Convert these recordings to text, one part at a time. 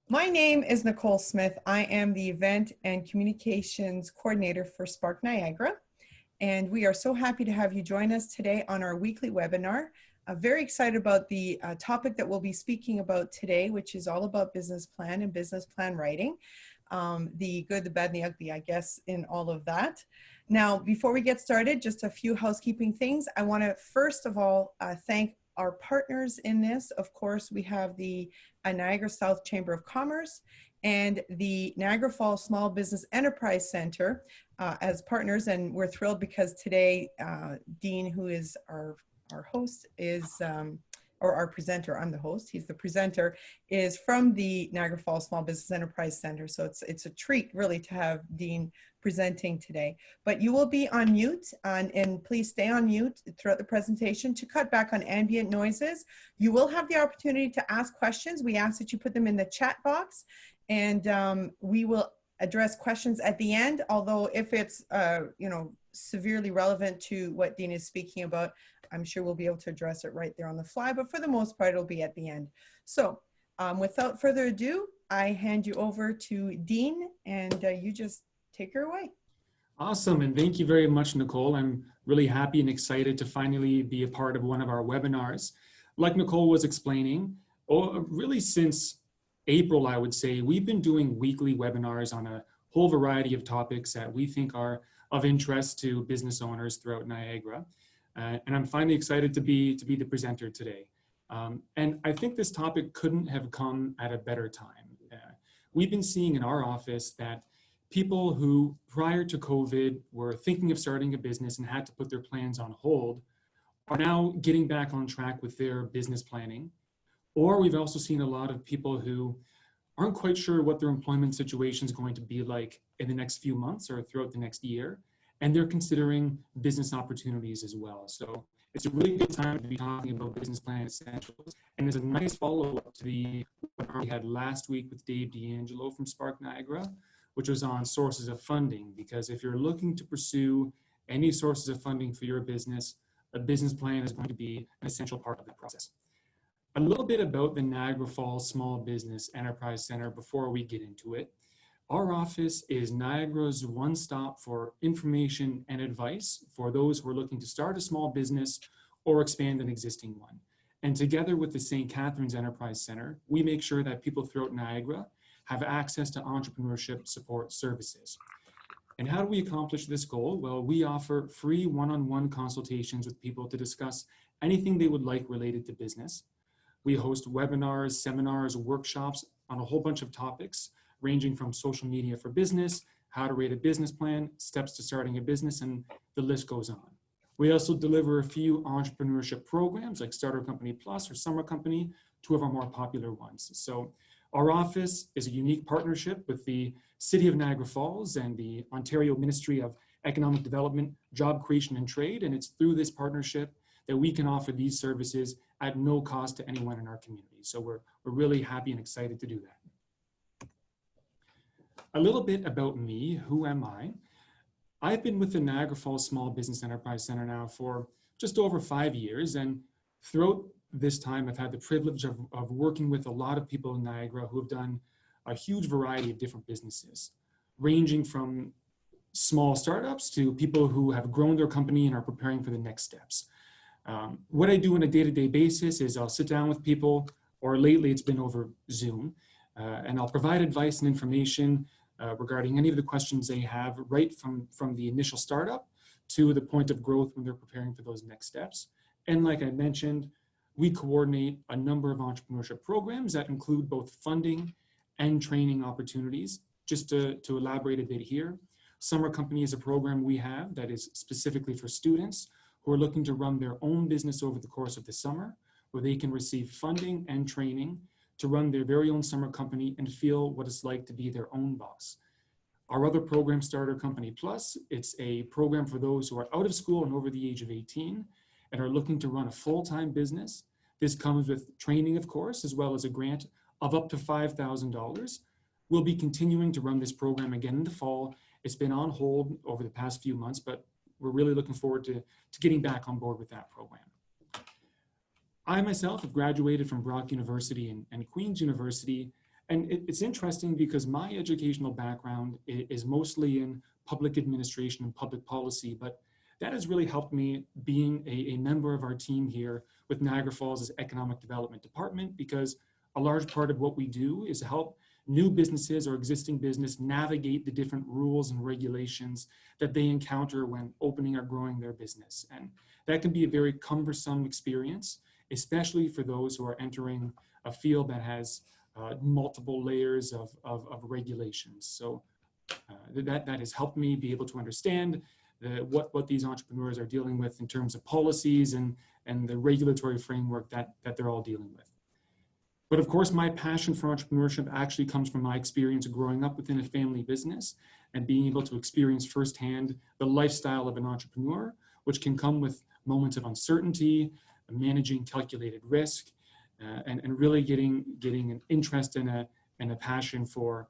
My name is Nicole Smith. I am the Event and Communications Coordinator for Spark Niagara, and we are so happy to have you join us today on our weekly webinar. Very excited about the topic that we'll be speaking about today, which is all about business plan and business plan writing. The good, the bad, and the ugly, I guess, in all of that. Now, before we get started, just a few housekeeping things. I want to first of all thank our partners in this. Of course, we have the Niagara South Chamber of Commerce and the Niagara Falls Small Business Enterprise Center as partners, and we're thrilled because today Dean, who is our host, is or our presenter, I'm the host, he's the presenter, is from the Niagara Falls Small Business Enterprise Center. So it's a treat really to have Dean presenting today. But you will be on mute and please stay on mute throughout the presentation to cut back on ambient noises. You will have the opportunity to ask questions. We ask that you put them in the chat box, and we will address questions at the end, although if it's severely relevant to what Dean is speaking about, I'm sure we'll be able to address it right there on the fly, but for the most part, it'll be at the end. So without further ado, I hand you over to Dean, and you just take her away. Awesome, and thank you very much, Nicole. I'm really happy and excited to finally be a part of one of our webinars. Like Nicole was explaining, really since April, I would say, we've been doing weekly webinars on a whole variety of topics that we think are of interest to business owners throughout Niagara. And I'm finally excited to be the presenter today. And I think this topic couldn't have come at a better time. We've been seeing in our office that people who prior to COVID were thinking of starting a business and had to put their plans on hold are now getting back on track with their business planning. Or we've also seen a lot of people who aren't quite sure what their employment situation is going to be like in the next few months or throughout the next year. And they're considering business opportunities as well. So it's a really good time to be talking about business plan essentials. And there's a nice follow-up to the webinar we had last week with Dave D'Angelo from Spark Niagara, which was on sources of funding. Because if you're looking to pursue any sources of funding for your business, a business plan is going to be an essential part of the process. A little bit about the Niagara Falls Small Business Enterprise Center before we get into it. Our office is Niagara's one-stop for information and advice for those who are looking to start a small business or expand an existing one. And together with the St. Catharines Enterprise Center, we make sure that people throughout Niagara have access to entrepreneurship support services. And how do we accomplish this goal? Well, we offer free one-on-one consultations with people to discuss anything they would like related to business. We host webinars, seminars, workshops on a whole bunch of topics, ranging from social media for business, how to rate a business plan, steps to starting a business, and the list goes on. We also deliver a few entrepreneurship programs like Starter Company Plus or Summer Company, two of our more popular ones. So our office is a unique partnership with the City of Niagara Falls and the Ontario Ministry of Economic Development, Job Creation and Trade, and it's through this partnership that we can offer these services at no cost to anyone in our community. So we're really happy and excited to do that. A little bit about me, who am I? I've been with the Niagara Falls Small Business Enterprise Center now for just over 5 years, and throughout this time I've had the privilege of working with a lot of people in Niagara who have done a huge variety of different businesses, ranging from small startups to people who have grown their company and are preparing for the next steps. What I do on a day-to-day basis is I'll sit down with people, or lately it's been over Zoom, and I'll provide advice and information regarding any of the questions they have right from the initial startup to the point of growth when they're preparing for those next steps. And like I mentioned, we coordinate a number of entrepreneurship programs that include both funding and training opportunities. Just to elaborate a bit here, Summer Company is a program we have that is specifically for students who are looking to run their own business over the course of the summer, where they can receive funding and training to run their very own summer company and feel what it's like to be their own boss. Our other program, Starter Company Plus, it's a program for those who are out of school and over the age of 18 and are looking to run a full-time business. This comes with training, of course, as well as a grant of up to $5,000. We'll be continuing to run this program again in the fall. It's been on hold over the past few months, but we're really looking forward to getting back on board with that program. I myself have graduated from Brock University and Queen's University, And it's interesting because my educational background is mostly in public administration and public policy, but that has really helped me being a member of our team here with Niagara Falls' Economic Development Department, because a large part of what we do is help new businesses or existing business navigate the different rules and regulations that they encounter when opening or growing their business. And that can be a very cumbersome experience, especially for those who are entering a field that has multiple layers of regulations. So that has helped me be able to understand what these entrepreneurs are dealing with in terms of policies and the regulatory framework that they're all dealing with. But of course, my passion for entrepreneurship actually comes from my experience growing up within a family business and being able to experience firsthand the lifestyle of an entrepreneur, which can come with moments of uncertainty, managing calculated risk, and really getting an interest and a passion for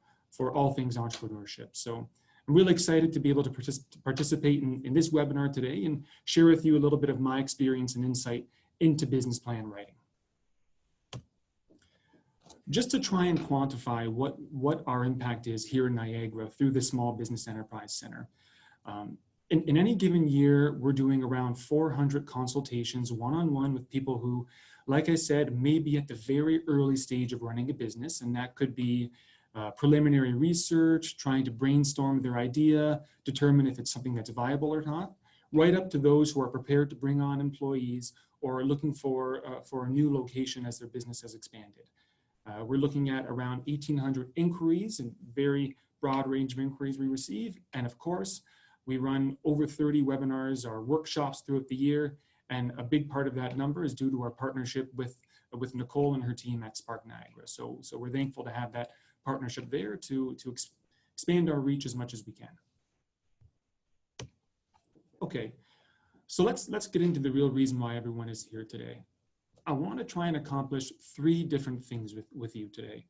all things entrepreneurship. So I'm really excited to be able to participate in this webinar today and share with you a little bit of my experience and insight into business plan writing. Just to try and quantify what our impact is here in Niagara through the Small Business Enterprise Center. In any given year, we're doing around 400 consultations one-on-one with people who, like I said, may be at the very early stage of running a business, and that could be preliminary research, trying to brainstorm their idea, determine if it's something that's viable or not, right up to those who are prepared to bring on employees or are looking for a new location as their business has expanded. We're looking at around 1,800 inquiries and very broad range of inquiries we receive. And of course, we run over 30 webinars or workshops throughout the year. And a big part of that number is due to our partnership with Nicole and her team at Spark Niagara. So we're thankful to have that partnership there to expand our reach as much as we can. Okay, so let's get into the real reason why everyone is here today. I want to try and accomplish 3 different things with you today.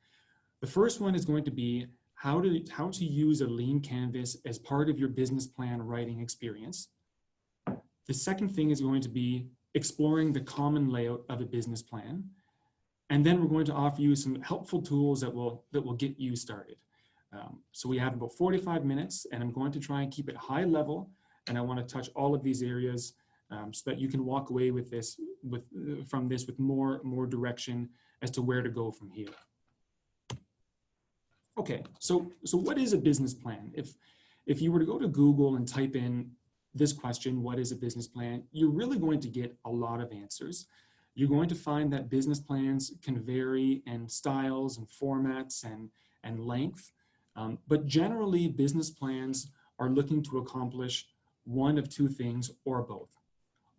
The first one is going to be how to use a lean canvas as part of your business plan writing experience. The second thing is going to be exploring the common layout of a business plan. And then we're going to offer you some helpful tools that will get you started. So we have about 45 minutes, and I'm going to try and keep it high level, and I want to touch all of these areas so that you can walk away with this from this with more direction as to where to go from here. Okay, so what is a business plan? If you were to go to Google and type in this question, what is a business plan, you're really going to get a lot of answers. You're going to find that business plans can vary in styles and formats and length, but generally business plans are looking to accomplish one of 2 things or both.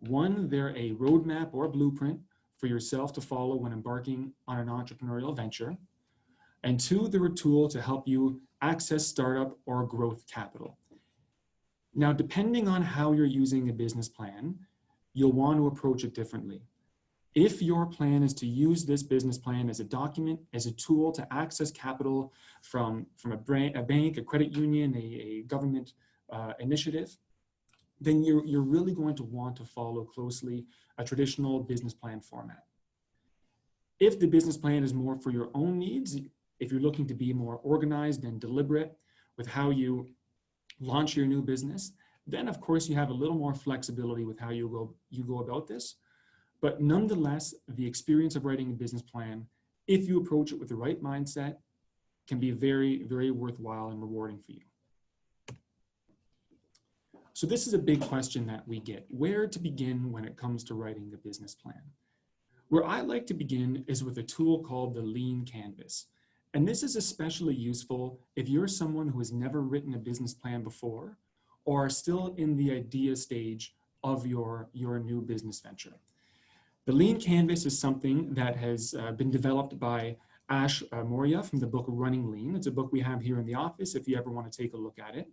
One, they're a roadmap or a blueprint for yourself to follow when embarking on an entrepreneurial venture. And 2, they're a tool to help you access startup or growth capital. Now, depending on how you're using a business plan, you'll want to approach it differently. If your plan is to use this business plan as a document, as a tool to access capital from a bank, a credit union, a government initiative, then you're really going to want to follow closely a traditional business plan format. If the business plan is more for your own needs, if you're looking to be more organized and deliberate with how you launch your new business, then of course you have a little more flexibility with how you go about this. But nonetheless, the experience of writing a business plan, if you approach it with the right mindset, can be very, very worthwhile and rewarding for you. So this is a big question that we get: where to begin when it comes to writing a business plan? Where I like to begin is with a tool called the Lean Canvas. And this is especially useful if you're someone who has never written a business plan before or are still in the idea stage of your new business venture. The Lean Canvas is something that has been developed by Ash Moria from the book Running Lean. It's a book we have here in the office if you ever want to take a look at it.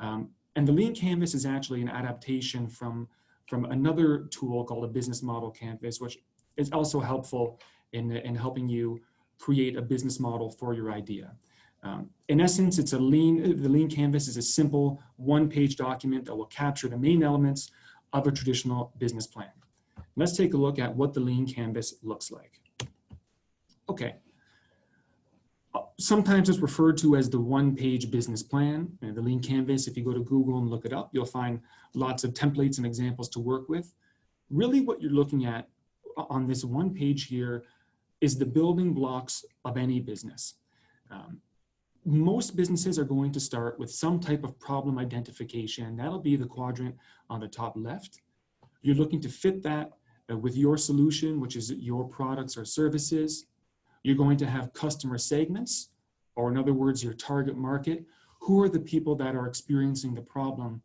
And the Lean Canvas is actually an adaptation from another tool called a Business Model Canvas, which is also helpful in helping you create a business model for your idea. In essence, the Lean Canvas is a simple 1-page document that will capture the main elements of a traditional business plan. Let's take a look at what the Lean Canvas looks like. Okay. Sometimes it's referred to as the one-page business plan. And the Lean Canvas, if you go to Google and look it up, you'll find lots of templates and examples to work with. Really what you're looking at on this one page here is the building blocks of any business. Most businesses are going to start with some type of problem identification. That'll be the quadrant on the top left. You're looking to fit that with your solution, which is your products or services. You're going to have customer segments, or in other words, your target market. Who are the people that are experiencing the problem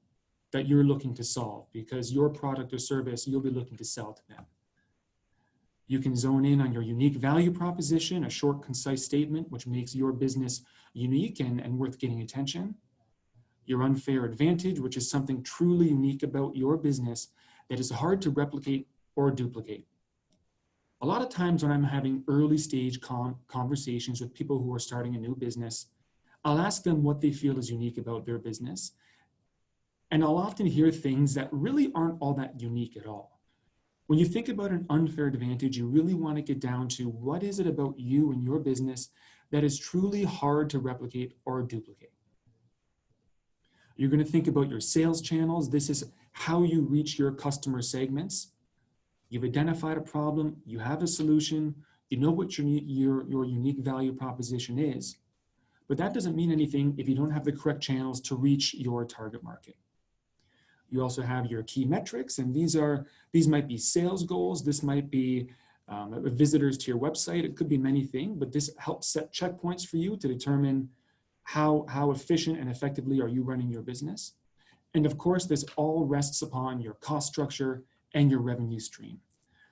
that you're looking to solve? Because your product or service, you'll be looking to sell to them. You can zone in on your unique value proposition, a short, concise statement, which makes your business unique and worth getting attention. Your unfair advantage, which is something truly unique about your business that is hard to replicate or duplicate. A lot of times when I'm having early stage conversations with people who are starting a new business, I'll ask them what they feel is unique about their business. And I'll often hear things that really aren't all that unique at all. When you think about an unfair advantage, you really want to get down to what is it about you and your business that is truly hard to replicate or duplicate. You're going to think about your sales channels. This is how you reach your customer segments. You've identified a problem, you have a solution, you know what your unique value proposition is, but that doesn't mean anything if you don't have the correct channels to reach your target market. You also have your key metrics, and these might be sales goals, this might be visitors to your website, it could be many things, but this helps set checkpoints for you to determine how efficient and effectively are you running your business. And of course, this all rests upon your cost structure and your revenue stream.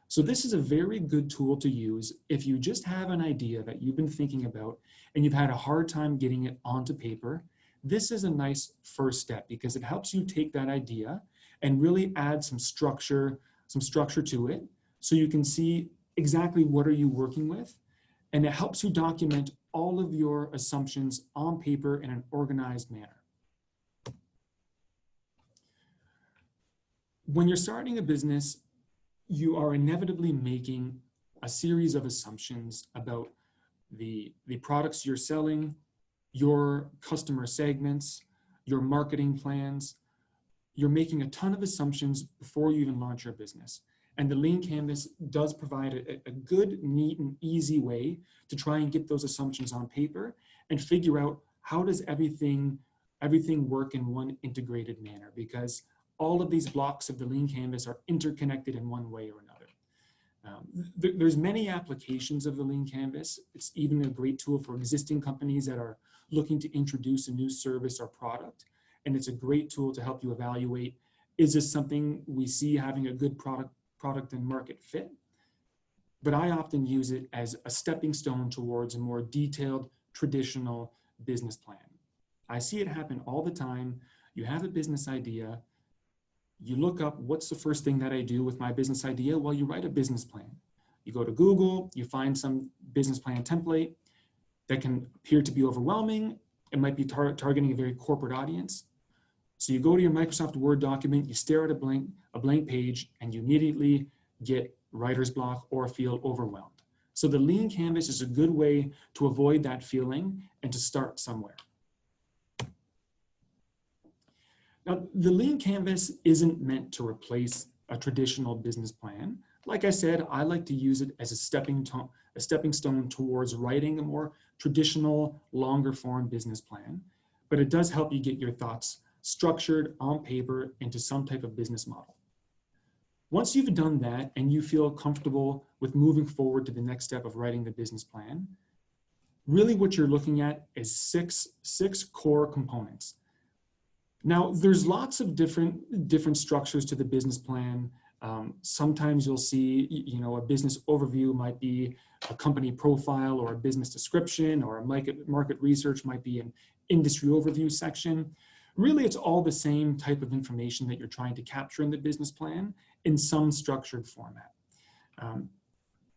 So this is a very good tool to use if you just have an idea that you've been thinking about and you've had a hard time getting it onto paper. This is a nice first step because it helps you take that idea and really add some structure to it so you can see exactly what are you working with, and it helps you document all of your assumptions on paper in an organized manner. When you're starting a business, you are inevitably making a series of assumptions about the products you're selling, your customer segments, your marketing plans. You're making a ton of assumptions before you even launch your business. And the Lean Canvas does provide a good, neat, and easy way to try and get those assumptions on paper and figure out how does everything work in one integrated manner, because all of these blocks of the Lean Canvas are interconnected in one way or another. There's many applications of the Lean Canvas. It's even a great tool for existing companies that are looking to introduce a new service or product. And it's a great tool to help you evaluate, is this something we see having a good product and market fit? But I often use it as a stepping stone towards a more detailed, traditional business plan. I see it happen all the time. You have a business idea. You look up, what's the first thing that I do with my business idea? Well, you write a business plan. You go to Google, you find some business plan template that can appear to be overwhelming. It might be targeting a very corporate audience. So you go to your Microsoft Word document, you stare at a blank page, and you immediately get writer's block or feel overwhelmed. So the Lean Canvas is a good way to avoid that feeling and to start somewhere. Now, the Lean Canvas isn't meant to replace a traditional business plan. Like I said, I like to use it as a stepping stone towards writing a more traditional, longer form business plan, but it does help you get your thoughts structured on paper into some type of business model. Once you've done that and you feel comfortable with moving forward to the next step of writing the business plan, really what you're looking at is six core components. Now, there's lots of different structures to the business plan. Sometimes you'll see, a business overview might be a company profile or a business description, or a market research might be an industry overview section. Really, it's all the same type of information that you're trying to capture in the business plan in some structured format.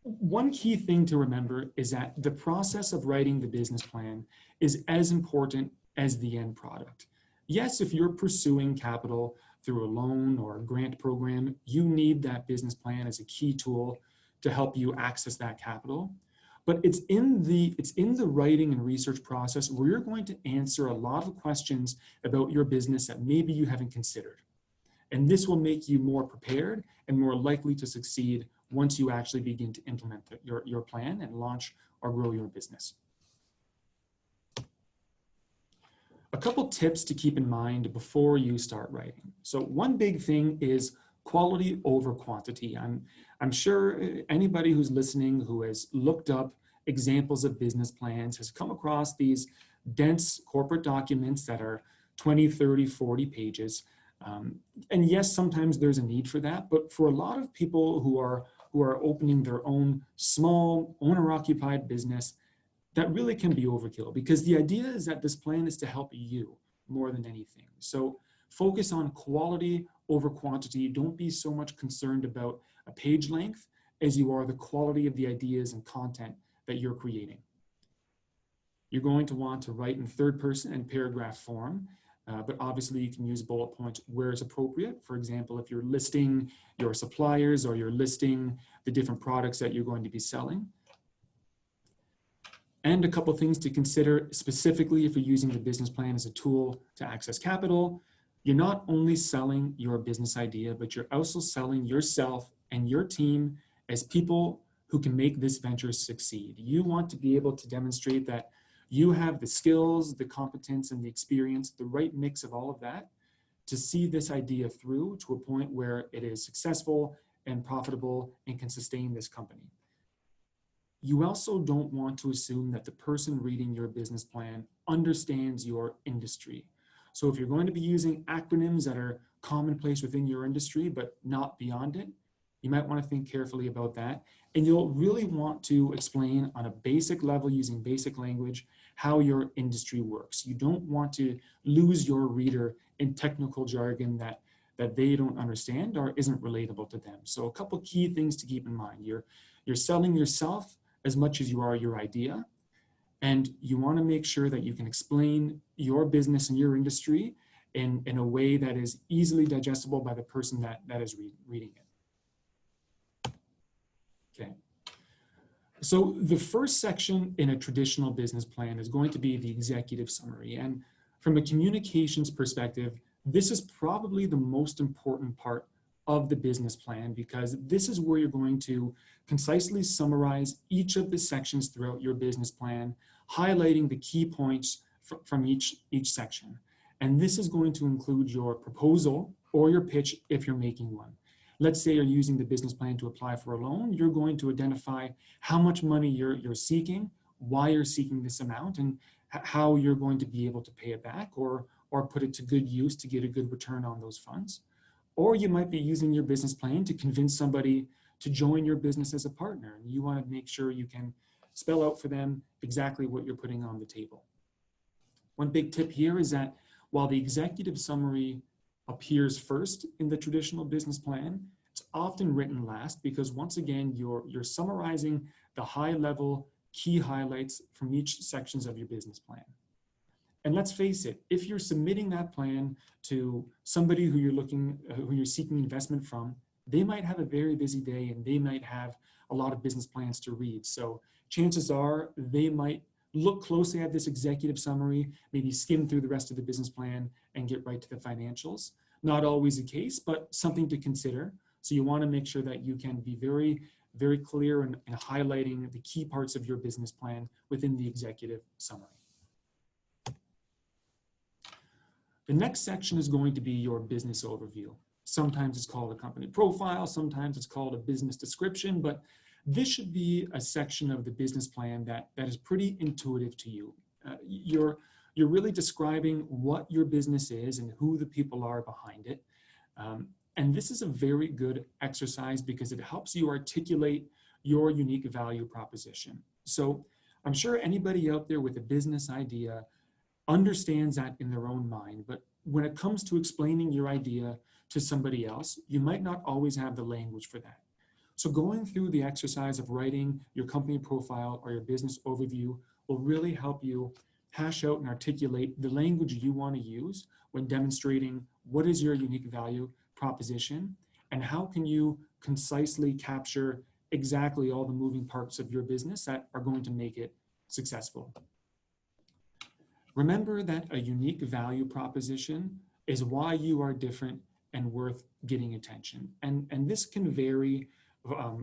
One key thing to remember is that the process of writing the business plan is as important as the end product. Yes, if you're pursuing capital through a loan or a grant program, you need that business plan as a key tool to help you access that capital. But it's in the writing and research process where you're going to answer a lot of questions about your business that maybe you haven't considered. And this will make you more prepared and more likely to succeed once you actually begin to implement your plan and launch or grow your business. A couple tips to keep in mind before you start writing. So one big thing is quality over quantity. I'm sure anybody who's listening who has looked up examples of business plans has come across these dense corporate documents that are 20, 30, 40 pages. And yes, sometimes there's a need for that, but for a lot of people who are opening their own small owner-occupied business, that really can be overkill, because the idea is that this plan is to help you more than anything. So focus on quality over quantity. Don't be so much concerned about a page length as you are the quality of the ideas and content that you're creating. You're going to want to write in third person and paragraph form, but obviously you can use bullet points where it's appropriate. For example, if you're listing your suppliers or you're listing the different products that you're going to be selling. And a couple things to consider specifically if you're using the business plan as a tool to access capital. You're not only selling your business idea, but you're also selling yourself and your team as people who can make this venture succeed. You want to be able to demonstrate that you have the skills, the competence, and the experience, the right mix of all of that to see this idea through to a point where it is successful and profitable and can sustain this company. You also don't want to assume that the person reading your business plan understands your industry. So if you're going to be using acronyms that are commonplace within your industry, but not beyond it, you might want to think carefully about that. And you'll really want to explain on a basic level using basic language how your industry works. You don't want to lose your reader in technical jargon that they don't understand or isn't relatable to them. So a couple key things to keep in mind. You're selling yourself as much as you are your idea. And you want to make sure that you can explain your business and your industry in a way that is easily digestible by the person that is reading it. Okay. So the first section in a traditional business plan is going to be the executive summary. And from a communications perspective, this is probably the most important part of the business plan, because this is where you're going to concisely summarize each of the sections throughout your business plan, highlighting the key points from each section. And this is going to include your proposal or your pitch if you're making one. Let's say you're using the business plan to apply for a loan. You're going to identify how much money you're seeking, why you're seeking this amount, and how you're going to be able to pay it back or put it to good use to get a good return on those funds. Or you might be using your business plan to convince somebody to join your business as a partner. And you want to make sure you can spell out for them exactly what you're putting on the table. One big tip here is that while the executive summary appears first in the traditional business plan, it's often written last, because once again, you're summarizing the high-level key highlights from each sections of your business plan. And let's face it, if you're submitting that plan to somebody who you're seeking investment from, they might have a very busy day and they might have a lot of business plans to read. So chances are they might look closely at this executive summary, maybe skim through the rest of the business plan and get right to the financials. Not always the case, but something to consider. So you want to make sure that you can be very, very clear in highlighting the key parts of your business plan within the executive summary. The next section is going to be your business overview. Sometimes it's called a company profile, sometimes it's called a business description, but this should be a section of the business plan that is pretty intuitive to you. You're really describing what your business is and who the people are behind it. And this is a very good exercise because it helps you articulate your unique value proposition. So I'm sure anybody out there with a business idea understands that in their own mind, but when it comes to explaining your idea to somebody else, you might not always have the language for that. So going through the exercise of writing your company profile or your business overview will really help you hash out and articulate the language you want to use when demonstrating what is your unique value proposition and how can you concisely capture exactly all the moving parts of your business that are going to make it successful. Remember that a unique value proposition is why you are different and worth getting attention. And this can vary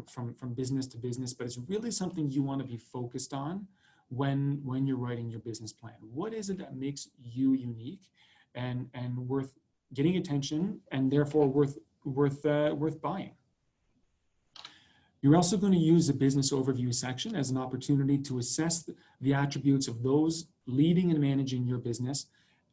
from business to business, but it's really something you want to be focused on when you're writing your business plan. What is it that makes you unique and worth getting attention, and therefore worth buying? You're also going to use the business overview section as an opportunity to assess the attributes of those leading and managing your business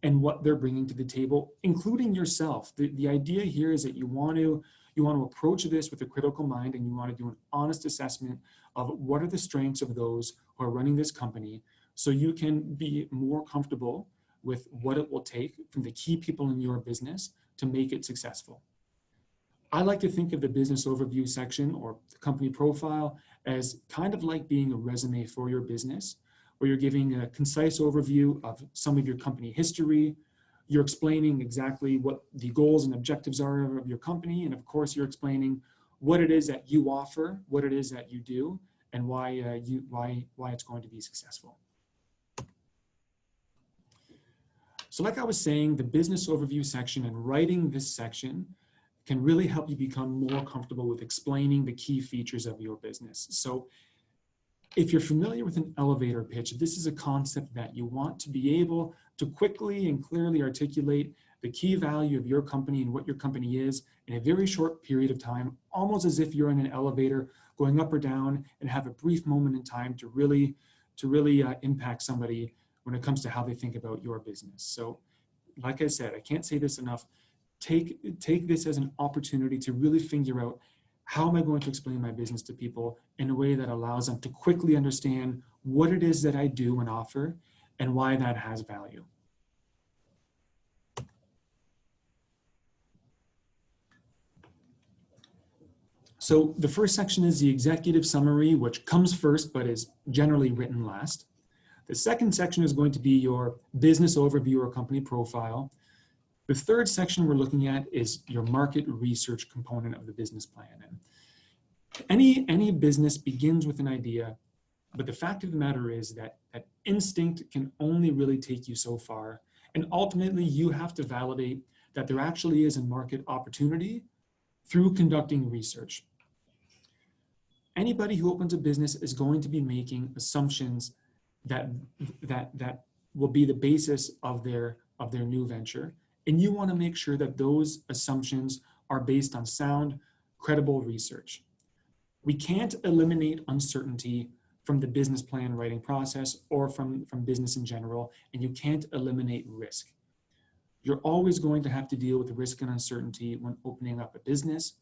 and what they're bringing to the table, including yourself. The idea here is that you want to approach this with a critical mind, and you want to do an honest assessment of what are the strengths of those who are running this company, so you can be more comfortable with what it will take from the key people in your business to make it successful. I like to think of the business overview section or the company profile as kind of like being a resume for your business, where you're giving a concise overview of some of your company history. You're explaining exactly what the goals and objectives are of your company. And of course, you're explaining what it is that you offer, what it is that you do, and why it's going to be successful. So like I was saying, the business overview section and writing this section can really help you become more comfortable with explaining the key features of your business. So if you're familiar with an elevator pitch, this is a concept that you want to be able to quickly and clearly articulate the key value of your company and what your company is in a very short period of time, almost as if you're in an elevator going up or down, and have a brief moment in time to really impact somebody when it comes to how they think about your business. So like I said, I can't say this enough. Take this as an opportunity to really figure out, how am I going to explain my business to people in a way that allows them to quickly understand what it is that I do and offer and why that has value. So the first section is the executive summary, which comes first but is generally written last. The second section is going to be your business overview or company profile. The third section we're looking at is your market research component of the business plan. And any business begins with an idea, but the fact of the matter is that instinct can only really take you so far. And ultimately, you have to validate that there actually is a market opportunity through conducting research. Anybody who opens a business is going to be making assumptions that will be the basis of their new venture. And you want to make sure that those assumptions are based on sound, credible research. We can't eliminate uncertainty from the business plan writing process or from business in general, and you can't eliminate risk. You're always going to have to deal with risk and uncertainty when opening up a business.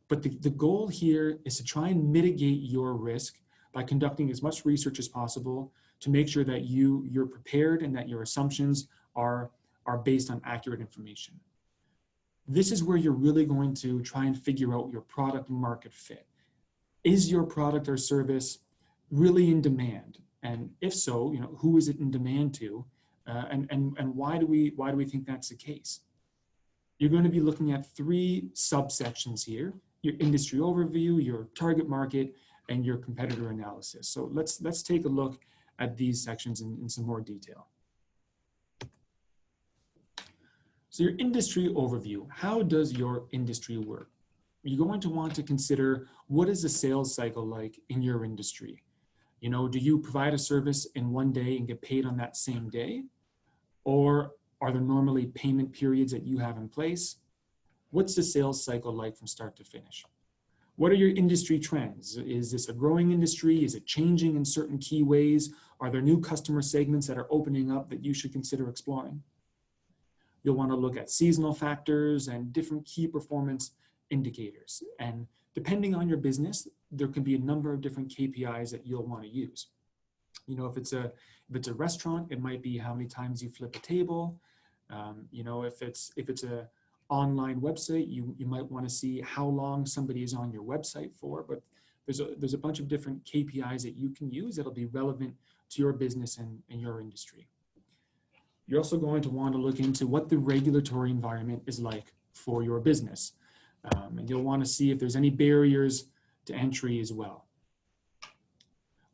But the goal here is to try and mitigate your risk by conducting as much research as possible to make sure that you're prepared and that your assumptions are based on accurate information. This is where you're really going to try and figure out your product and market fit. Is your product or service really in demand? And if so, who is it in demand to? And why do we think that's the case? You're going to be looking at three subsections here: your industry overview, your target market, and your competitor analysis. So let's take a look at these sections in some more detail. So your industry overview, how does your industry work? You're going to want to consider, what is the sales cycle like in your industry? Do you provide a service in one day and get paid on that same day? Or are there normally payment periods that you have in place? What's the sales cycle like from start to finish? What are your industry trends? Is this a growing industry? Is it changing in certain key ways? Are there new customer segments that are opening up that you should consider exploring? You'll want to look at seasonal factors and different key performance indicators. And depending on your business, there can be a number of different KPIs that you'll want to use. If it's a restaurant, it might be how many times you flip a table. If it's a online website, you might want to see how long somebody is on your website for. But there's a bunch of different KPIs that you can use that'll be relevant to your business and your industry. You're also going to want to look into what the regulatory environment is like for your business. And you'll want to see if there's any barriers to entry as well.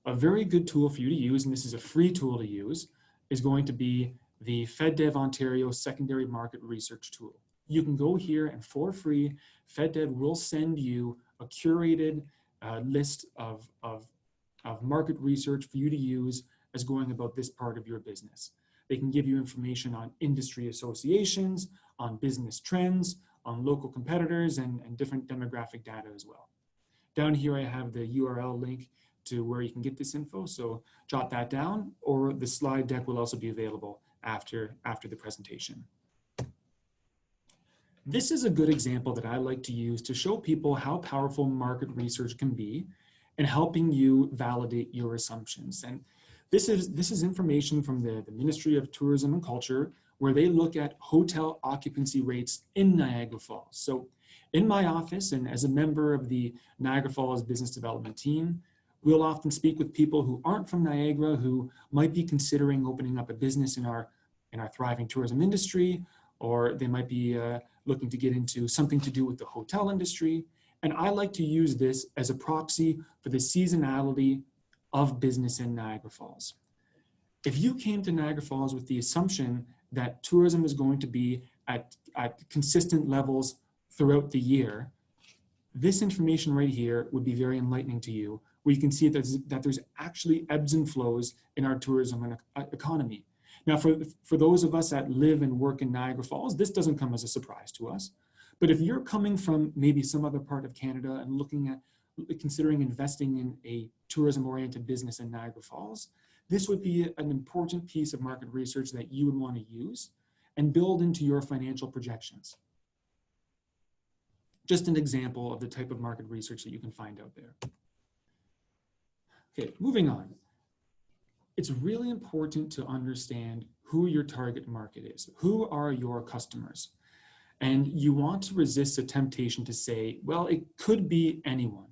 A very good tool for you to use, and this is a free tool to use, is going to be the FedDev Ontario Secondary Market Research Tool. You can go here and for free, FedDev will send you a curated list of market research for you to use as going about this part of your business. They can give you information on industry associations, on business trends, on local competitors, and different demographic data as well. Down here I have the URL link to where you can get this info, so jot that down, or the slide deck will also be available after the presentation. This is a good example that I like to use to show people how powerful market research can be in helping you validate your assumptions. And this is information from the Ministry of Tourism and Culture, where they look at hotel occupancy rates in Niagara Falls. So in my office and as a member of the Niagara Falls business development team, we'll often speak with people who aren't from Niagara, who might be considering opening up a business in our thriving tourism industry, or they might be looking to get into something to do with the hotel industry. And I like to use this as a proxy for the seasonality of business in Niagara Falls. If you came to Niagara Falls with the assumption that tourism is going to be at consistent levels throughout the year, this information right here would be very enlightening to you, where you can see that there's actually ebbs and flows in our tourism economy. Now, for those of us that live and work in Niagara Falls, this doesn't come as a surprise to us. But if you're coming from maybe some other part of Canada and considering investing in a tourism-oriented business in Niagara Falls, this would be an important piece of market research that you would want to use and build into your financial projections. Just an example of the type of market research that you can find out there. Okay, moving on. It's really important to understand who your target market is. Who are your customers? And you want to resist the temptation to say, well, it could be anyone.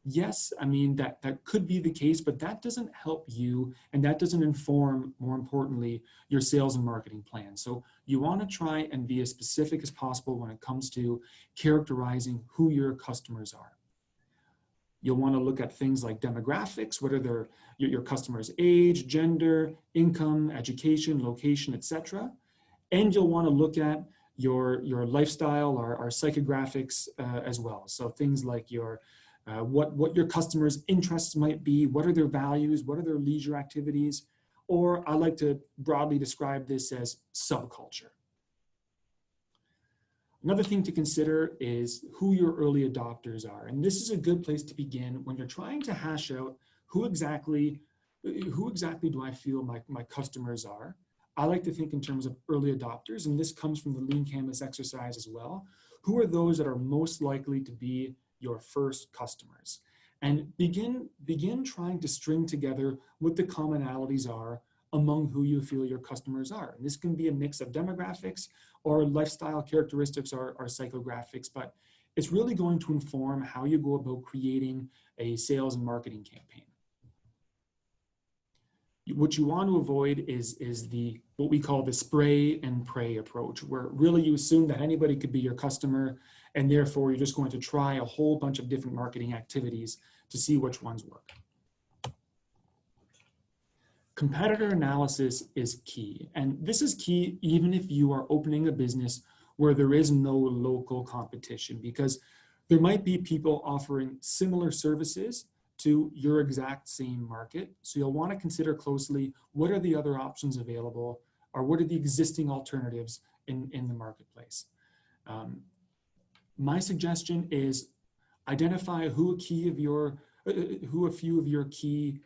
Yes, I mean, that could be the case, but that doesn't help you, and that doesn't inform, more importantly, your sales and marketing plan. So you want to try and be as specific as possible when it comes to characterizing who your customers are. You'll want to look at things like demographics, what are your customers' age, gender, income, education, location, etc. And you'll want to look at your lifestyle, our psychographics as well. So things like what your customers' interests might be, what are their values, what are their leisure activities, or I like to broadly describe this as subculture. Another thing to consider is who your early adopters are. And this is a good place to begin when you're trying to hash out who exactly do I feel my customers are. I like to think in terms of early adopters, and this comes from the Lean Canvas exercise as well. Who are those that are most likely to be your first customers? And begin trying to string together what the commonalities are among who you feel your customers are. And this can be a mix of demographics or lifestyle characteristics or psychographics, but it's really going to inform how you go about creating a sales and marketing campaign. What you want to avoid is what we call the spray and pray approach, where really you assume that anybody could be your customer, and therefore you're just going to try a whole bunch of different marketing activities to see which ones work. Competitor analysis is key, and this is key even if you are opening a business where there is no local competition, because there might be people offering similar services to your exact same market. So you'll want to consider closely what are the other options available, or what are the existing alternatives in the marketplace. My suggestion is identify who a few of your key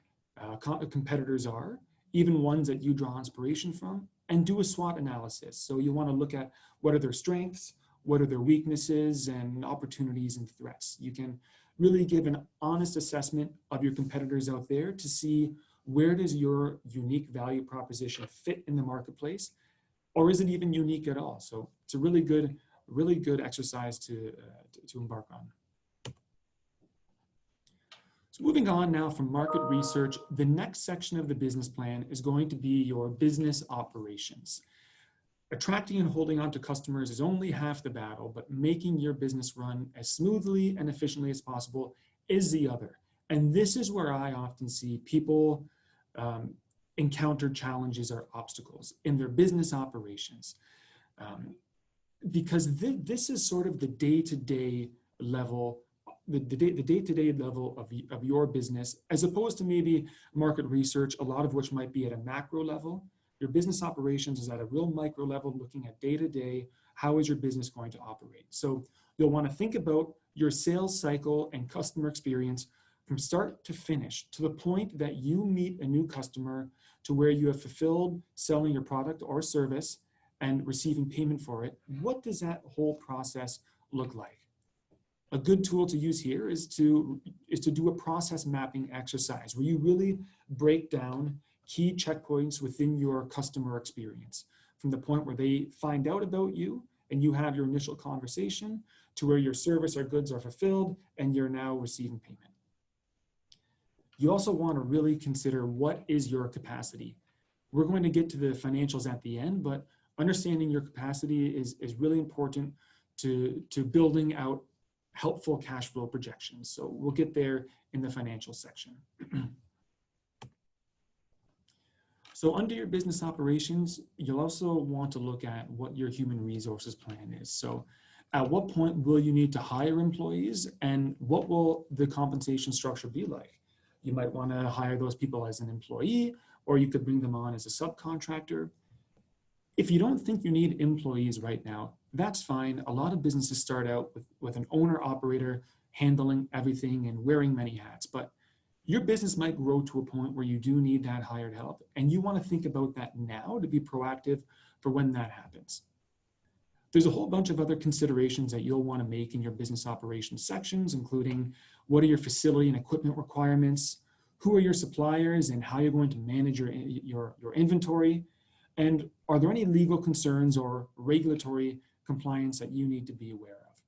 competitors are, even ones that you draw inspiration from, and do a SWOT analysis. So you want to look at what are their strengths, what are their weaknesses and opportunities and threats. You can really give an honest assessment of your competitors out there to see where does your unique value proposition fit in the marketplace, or is it even unique at all? So it's a really good exercise to embark on. So moving on now from market research, the next section of the business plan is going to be your business operations. Attracting and holding on to customers is only half the battle, but making your business run as smoothly and efficiently as possible is the other. And this is where I often see people encounter challenges or obstacles in their business operations. Because this is sort of the day-to-day level, the day-to-day level of your business, as opposed to maybe market research, a lot of which might be at a macro level. Your business operations is at a real micro level, looking at day-to-day, how is your business going to operate? So you'll want to think about your sales cycle and customer experience from start to finish, to the point that you meet a new customer, to where you have fulfilled selling your product or service and receiving payment for it. What does that whole process look like? A good tool to use here is to do a process mapping exercise where you really break down key checkpoints within your customer experience, from the point where they find out about you and you have your initial conversation, to where your service or goods are fulfilled and you're now receiving payment. You also want to really consider, what is your capacity? We're going to get to the financials at the end, but understanding your capacity is really important to building out helpful cash flow projections. So we'll get there in the financial section. So under your business operations, you'll also want to look at what your human resources plan is. So at what point will you need to hire employees, and what will the compensation structure be like? You might want to hire those people as an employee, or you could bring them on as a subcontractor. If you don't think you need employees right now, that's fine. A lot of businesses start out with an owner-operator handling everything and wearing many hats, but your business might grow to a point where you do need that hired help, and you want to think about that now to be proactive for when that happens. There's a whole bunch of other considerations that you'll want to make in your business operations sections, including what are your facility and equipment requirements, who are your suppliers, and how you're going to manage your inventory, and are there any legal concerns or regulatory compliance that you need to be aware of.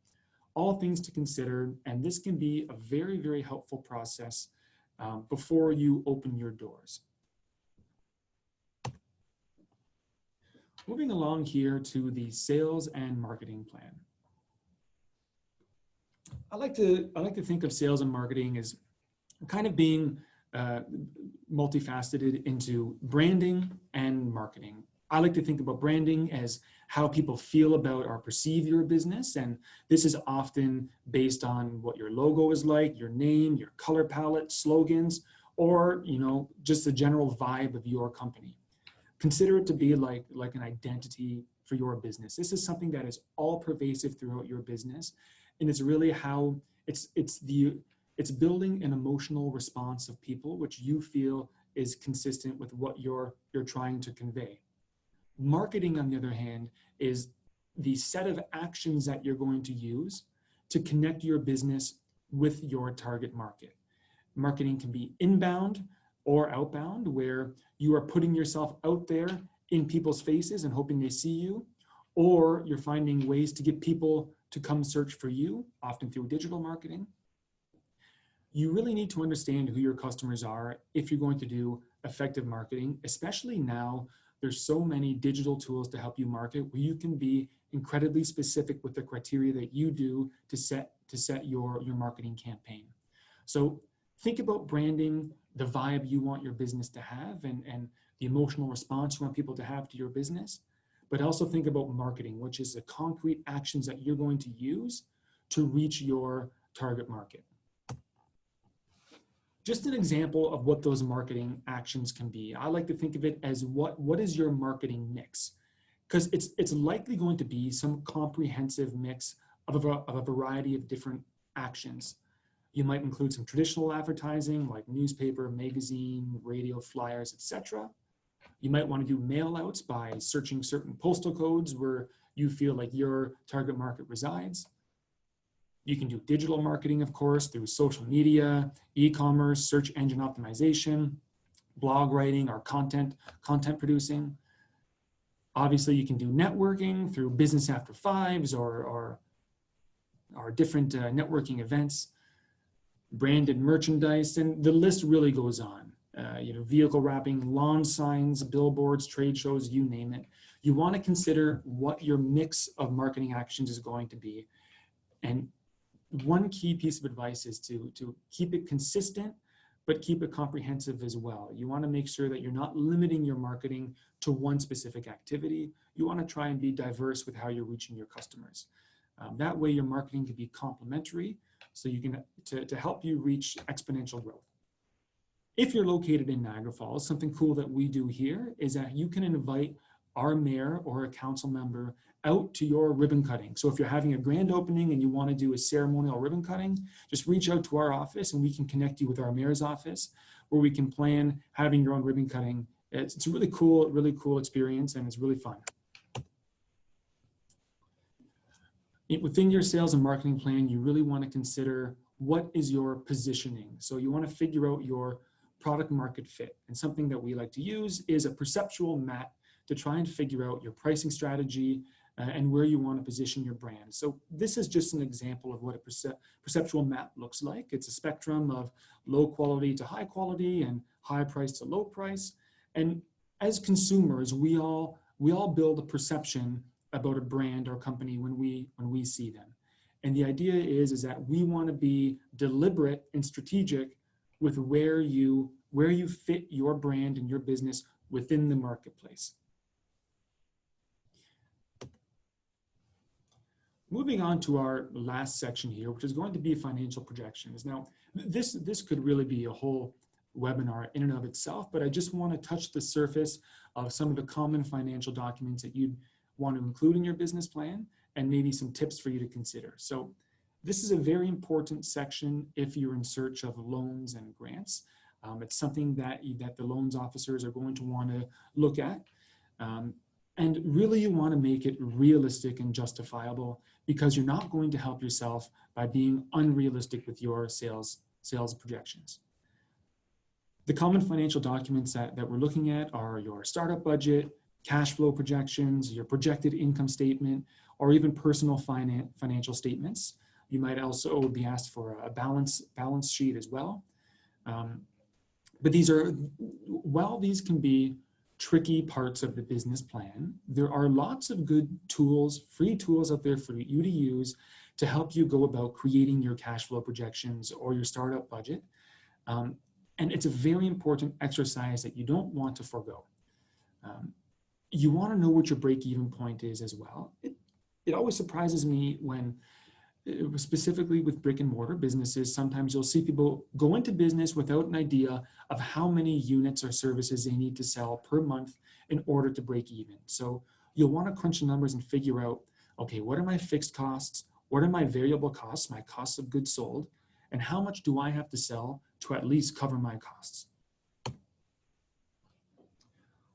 All things to consider, and this can be a very, very helpful process before you open your doors. Moving along here to the sales and marketing plan. I like to think of sales and marketing as kind of being multifaceted into branding and marketing. I like to think about branding as how people feel about or perceive your business, and this is often based on what your logo is like, your name, your color palette, slogans, or just the general vibe of your company. Consider it to be like an identity for your business. This is something that is all pervasive throughout your business, and it's really how it's building an emotional response of people which you feel is consistent with what you're trying to convey. Marketing, on the other hand, is the set of actions that you're going to use to connect your business with your target market. Marketing can be inbound or outbound, where you are putting yourself out there in people's faces and hoping they see you, or you're finding ways to get people to come search for you, often through digital marketing. You really need to understand who your customers are if you're going to do effective marketing, especially now. There's so many digital tools to help you market, where you can be incredibly specific with the criteria that you do to set your marketing campaign. So think about branding, the vibe you want your business to have, and the emotional response you want people to have to your business. But also think about marketing, which is the concrete actions that you're going to use to reach your target market. Just an example of what those marketing actions can be. I like to think of it as what is your marketing mix? Because it's likely going to be some comprehensive mix of a variety of different actions. You might include some traditional advertising like newspaper, magazine, radio, flyers, etc. You might want to do mail outs by searching certain postal codes where you feel like your target market resides. You can do digital marketing, of course, through social media, e-commerce, search engine optimization, blog writing, or content producing. Obviously, you can do networking through business after fives or different networking events, branded merchandise, and the list really goes on. Vehicle wrapping, lawn signs, billboards, trade shows, you name it. You want to consider what your mix of marketing actions is going to be, and one key piece of advice is to keep it consistent, but keep it comprehensive as well. You want to make sure that you're not limiting your marketing to one specific activity. You want to try and be diverse with how you're reaching your customers. That way your marketing can be complementary, so you can to help you reach exponential growth. If you're located in Niagara Falls, something cool that we do here is that you can invite our mayor or a council member out to your ribbon cutting. So if you're having a grand opening and you want to do a ceremonial ribbon cutting, just reach out to our office and we can connect you with our mayor's office, where we can plan having your own ribbon cutting. It's a really cool experience, and it's really fun. Within your sales and marketing plan, you really want to consider what is your positioning. So you want to figure out your product market fit. And something that we like to use is a perceptual map to try and figure out your pricing strategy and where you want to position your brand. So this is just an example of what a perceptual map looks like. It's a spectrum of low quality to high quality and high price to low price. And as consumers, we all build a perception about a brand or company when we see them. And the idea is that we want to be deliberate and strategic with where you fit your brand and your business within the marketplace. Moving on to our last section here, which is going to be financial projections. Now, this could really be a whole webinar in and of itself, but I just want to touch the surface of some of the common financial documents that you'd want to include in your business plan, and maybe some tips for you to consider. So this is a very important section if you're in search of loans and grants. It's something that the loans officers are going to want to look at. And really you want to make it realistic and justifiable, because you're not going to help yourself by being unrealistic with your sales projections. The common financial documents that we're looking at are your startup budget, cash flow projections, your projected income statement, or even personal financial statements. You might also be asked for a balance sheet as well. But while these can be tricky parts of the business plan, there are lots of good tools, free tools out there for you to use to help you go about creating your cash flow projections or your startup budget. And it's a very important exercise that you don't want to forego. You want to know what your break-even point is as well. It always surprises me when, specifically with brick and mortar businesses, sometimes you'll see people go into business without an idea of how many units or services they need to sell per month in order to break even. So you'll want to crunch the numbers and figure out, okay, what are my fixed costs? What are my variable costs, my costs of goods sold? And how much do I have to sell to at least cover my costs?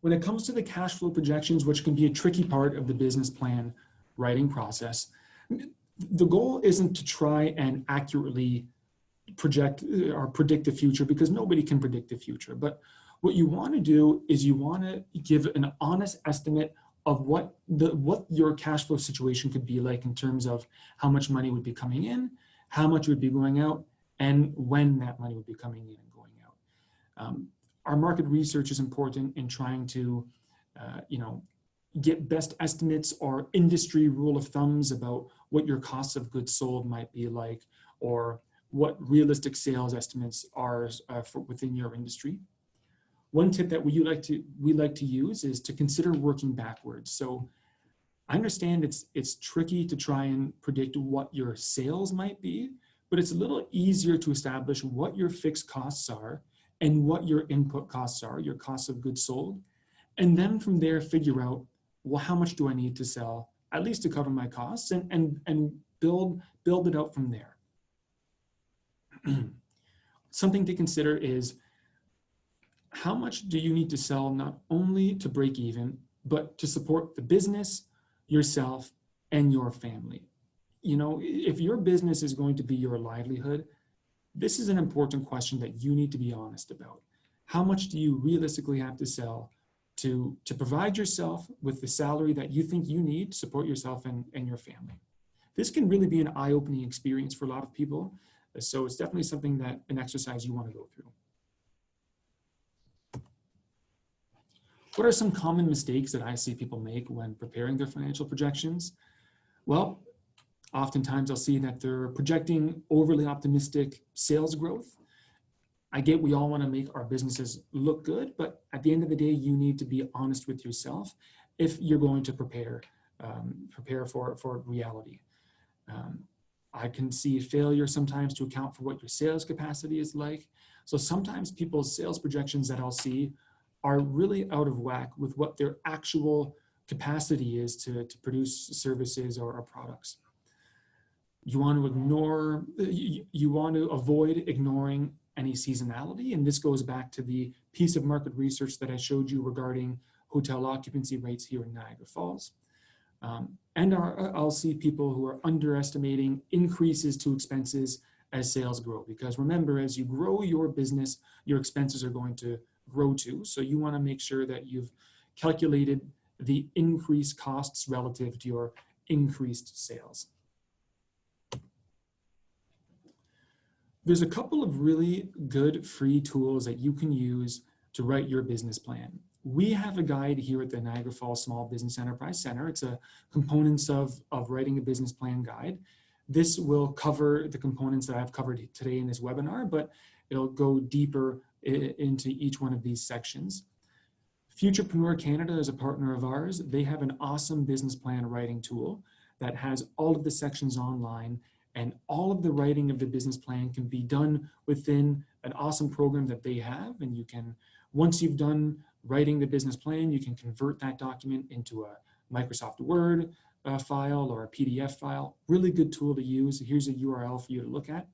When it comes to the cash flow projections, which can be a tricky part of the business plan writing process, the goal isn't to try and accurately project or predict the future, because nobody can predict the future. But what you want to do is you want to give an honest estimate of what your cash flow situation could be like in terms of how much money would be coming in, how much would be going out, and when that money would be coming in and going out. Our market research is important in trying to, get best estimates or industry rule of thumbs about what your costs of goods sold might be like, or what realistic sales estimates are within your industry. One tip that we like to use is to consider working backwards. So I understand it's tricky to try and predict what your sales might be, but it's a little easier to establish what your fixed costs are and what your input costs are, your costs of goods sold. And then from there, figure out, well, how much do I need to sell, at least to cover my costs, and build it out from there. Something to consider is, how much do you need to sell not only to break even, but to support the business, yourself, and your family? If your business is going to be your livelihood, this is an important question that you need to be honest about. How much do you realistically have to sell to provide yourself with the salary that you think you need to support yourself and your family? This can really be an eye-opening experience for a lot of people. So it's definitely something an exercise you want to go through. What are some common mistakes that I see people make when preparing their financial projections? Well, Oftentimes I'll see that they're projecting overly optimistic sales growth. I get we all want to make our businesses look good, but at the end of the day, you need to be honest with yourself if you're going to prepare for reality. I can see failure sometimes to account for what your sales capacity is like. So sometimes people's sales projections that I'll see are really out of whack with what their actual capacity is to produce services or products. You want to avoid ignoring any seasonality. And this goes back to the piece of market research that I showed you regarding hotel occupancy rates here in Niagara Falls. I'll see people who are underestimating increases to expenses as sales grow. Because remember, as you grow your business, your expenses are going to grow too. So you want to make sure that you've calculated the increased costs relative to your increased sales. There's a couple of really good free tools that you can use to write your business plan. We have a guide here at the Niagara Falls Small Business Enterprise Center. It's a components of writing a business plan guide. This will cover the components that I've covered today in this webinar, but it'll go deeper into each one of these sections. Futurepreneur Canada is a partner of ours. They have an awesome business plan writing tool that has all of the sections online, and all of the writing of the business plan can be done within an awesome program that they have. And you can, once you've done writing the business plan, you can convert that document into a Microsoft Word file or a PDF file. Really good tool to use. Here's a URL for you to look at.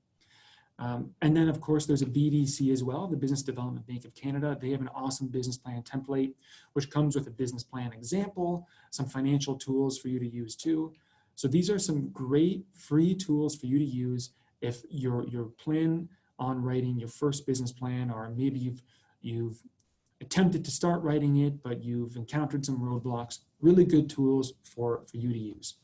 And then of course there's a BDC as well, the Business Development Bank of Canada. They have an awesome business plan template, which comes with a business plan example, some financial tools for you to use too. So these are some great free tools for you to use if you're planning on writing your first business plan, or maybe you've attempted to start writing it, but you've encountered some roadblocks. Really good tools for you to use.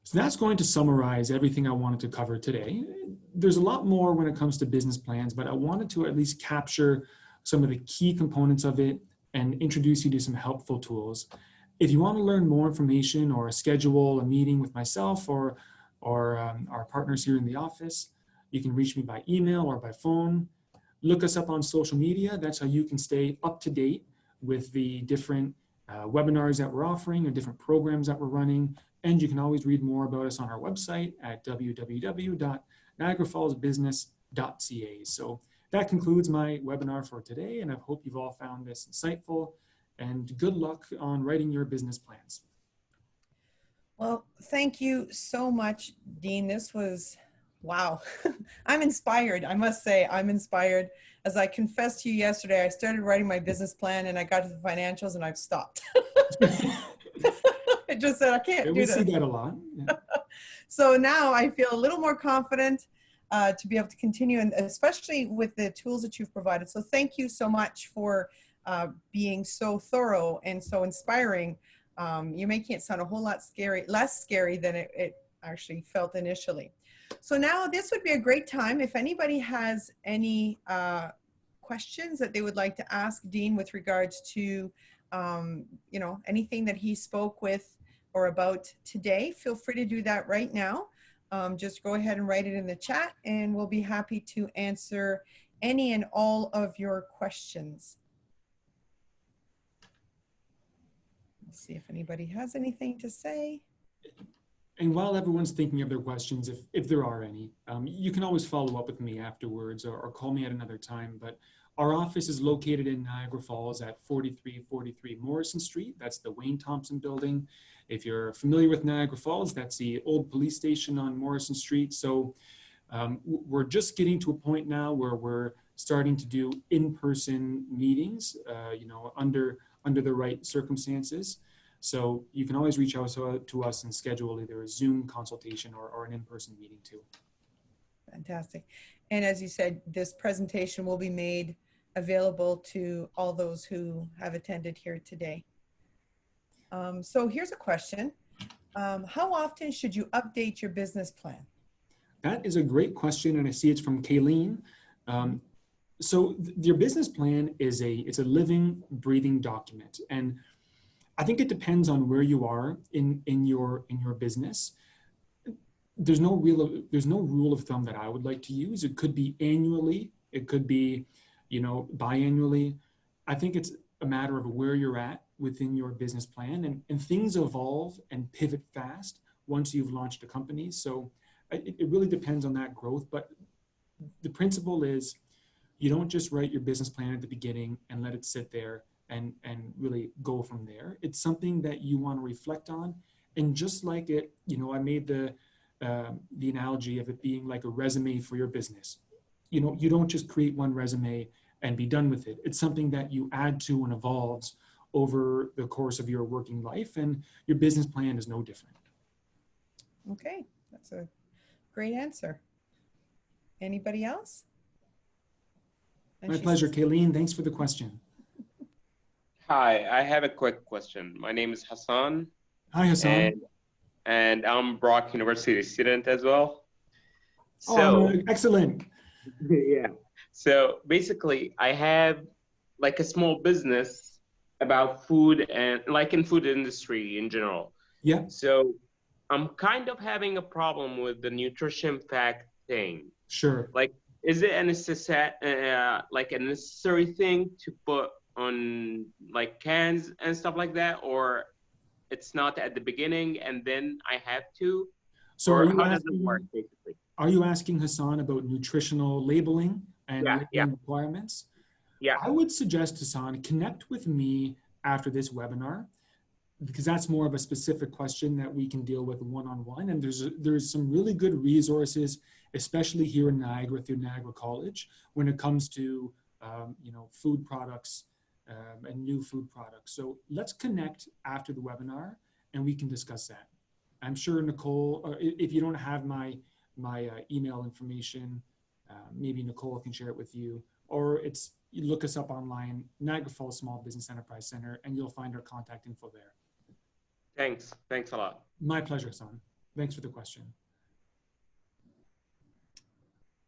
So that's going to summarize everything I wanted to cover today. There's a lot more when it comes to business plans, but I wanted to at least capture some of the key components of it and introduce you to some helpful tools. If you want to learn more information or schedule a meeting with myself or our partners here in the office, you can reach me by email or by phone. Look us up on social media. That's how you can stay up to date with the different webinars that we're offering or different programs that we're running. And you can always read more about us on our website at www.niagarafallsbusiness.ca. So that concludes my webinar for today, and I hope you've all found this insightful, and good luck on writing your business plans. Well, thank you so much, Dean. This was, wow. I'm inspired. I must say, I'm inspired. As I confessed to you yesterday, I started writing my business plan and I got to the financials and I've stopped. I just said, I can't do this. We see that a lot. Yeah. So now I feel a little more confident to be able to continue, and especially with the tools that you've provided. So thank you so much for being so thorough and so inspiring. You're making it sound a whole lot less scary than it actually felt initially. So now this would be a great time if anybody has any questions that they would like to ask Dean with regards to anything that he spoke with or about today. Feel free to do that right now. Just go ahead and write it in the chat and we'll be happy to answer any and all of your questions. Let's see if anybody has anything to say. And while everyone's thinking of their questions, if there are any, you can always follow up with me afterwards or call me at another time. But our office is located in Niagara Falls at 4343 Morrison Street. That's the Wayne Thompson building. If you're familiar with Niagara Falls, that's the old police station on Morrison Street. So we're just getting to a point now where we're starting to do in-person meetings, under the right circumstances. So you can always reach out to us and schedule either a Zoom consultation or an in-person meeting too. Fantastic. And as you said, this presentation will be made available to all those who have attended here today. So here's a question. How often should you update your business plan? That is a great question, and I see it's from Kayleen. So your business plan is it's a living, breathing document. And I think it depends on where you are in your business. There's no rule of thumb that I would like to use. It could be annually, it could be, biannually. I think it's a matter of where you're at within your business plan, and things evolve and pivot fast once you've launched a company. So it really depends on that growth. But the principle is you don't just write your business plan at the beginning and let it sit there and really go from there. It's something that you want to reflect on. And just like it, I made the analogy of it being like a resume for your business. You don't just create one resume and be done with it. It's something that you add to and evolves over the course of your working life, and your business plan is no different. Okay, that's a great answer. Anybody else? And My she pleasure, says, Kayleen. Thanks for the question. Hi, I have a quick question. My name is Hassan, Hi, Hassan. and I'm Brock University student as well. Oh, So, excellent. yeah. So basically, I have like a small business about food and like in food industry in general. Yeah, So I'm kind of having a problem with the nutrition fact thing. sure. Like, is it like a necessary thing to put on like cans and stuff like that, or it's not at the beginning and then I have to, So or how does it work basically? are you asking Hassan about nutritional labeling and Yeah, yeah, labeling requirements? yeah. I would suggest, Hassan, connect with me after this webinar, because that's more of a specific question that we can deal with one-on-one. And there's some really good resources, especially here in Niagara through Niagara College, when it comes to food products and new food products. So let's connect after the webinar and we can discuss that. I'm sure Nicole, or if you don't have my email information, maybe Nicole can share it with you, or you look us up online, Niagara Falls Small Business Enterprise Center, and you'll find our contact info there. Thanks a lot. My pleasure, son. Thanks for the question.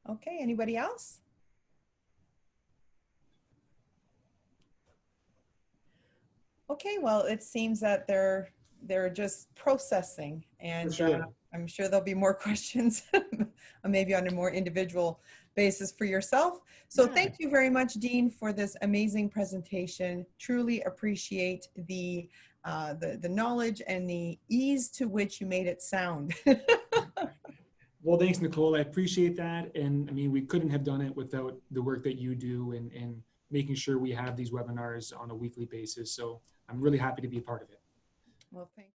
okay, anybody else? Okay, well, it seems that they're just processing, and Sure. I'm sure there'll be more questions, maybe on a more individual basis for yourself. So Yeah. thank you very much, Dean, for this amazing presentation. Truly appreciate the knowledge and the ease to which you made it sound. Well, thanks, Nicole. I appreciate that. And I mean, we couldn't have done it without the work that you do and making sure we have these webinars on a weekly basis. So I'm really happy to be a part of it. Well, thank you.